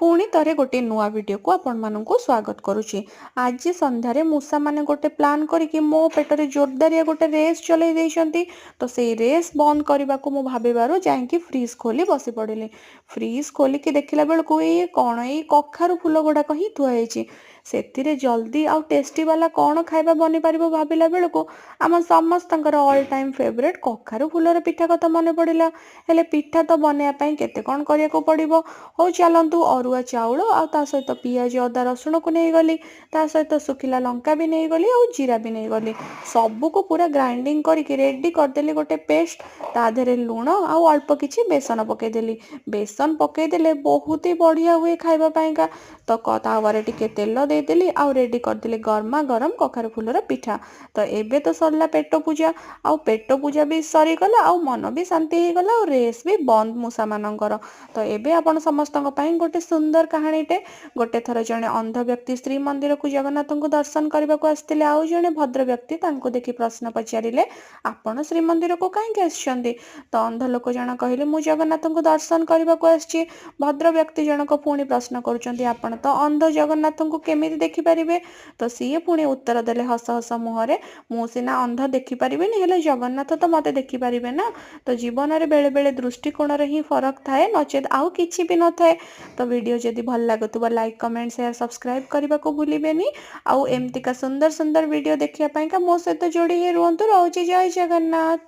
पुणी थे गोटे नुआ वीडियो को आपण मानक स्वागत करुच्ची। आज संध्यारे मूषा माने गोटे प्लान करिकि मो पेटरे जोरदारिया गोटे रेस चलई देइछंती। तो सेई रेस बंद करने को मु भाबिबारु जाइकी फ्रिज खोली बसी पड़िली। फ्रिज खोलिकी देखिला बेलकु ये कौन ये कखारु फूल गुड़ाक ही थुआई से जल्दी आउ टेस्टी वाला कौन खाଇବା बनी पारिबो भाबिला बेलकु आम समस्तंकर ऑल टाइम फेवरेट कखारु फूलर पिठा कथा मन पड़िला। हेले पिठा तो बनैया पई केते कौन करिया को पड़िबो। हो चलतु अरुआ चाउल आ ता सहित पियाज अदा रसुण को नहीं गली, ता सहित सुखिला लंका भी नहीं गली और जीरा भी नहीं गली। सबू को पूरा ग्राइंडिंग करके रेडी करदेली गोटे पेस्ट। ता देहरे लुण आउ अल्प किछि बेसन पकेदेली। बेसन पकेदेले बहुत ही बढ़िया हुए खाइबा पाइका। तो तावारे टिके तेल देदेली आउ रेडी करदेली गरमा गरम कखारु फूलर पिठा। तो एबे तो सरला पेट पूजा आउ पेट पूजा भी सरी गला आउ मन भी शांति हो गला और रेस भी बंद मूषा मानकर। तो एबे आपण समस्तଙ୍କ ପାଇଁ गोटे सुंदर कहानीटे। गोटे थर जड़े अंध व्यक्ति श्रीमंदिर को जगन्नाथ को दर्शन करने को आसते आउ जड़े भद्र व्यक्ति तांको देखि प्रश्न पचारे आपण श्रीमंदिर को कहीं आसछंती। तो अंध लोक जन कहले मु जगन्नाथ को दर्शन करने को आसछि। भद्र व्यक्ति जनक पुणी प्रश्न करुचंती आपण तो अंध जगन्नाथ को केमिति देखि पारिबे। तो सीए पुणी उत्तर देले हस हस मुहरे मु सिना अंध देखि पारिबेनी हेले जगन्नाथ तो मते देखि पारिबे ना। तो जीवन रे बेले बेले दृष्टिकोण रे ही फरक थाए नचेत आउ किछि भी न थाए। तो वीडियो जदि भल लागुतबा लाइक कमेंट शेयर सब्सक्राइब करने को भूलिबेनी। आउ एमतिका सुंदर सुंदर वीडियो देखिया पाइका मो सहित जोड़ी ही रुहंतु। रहउची जय जगन्नाथ।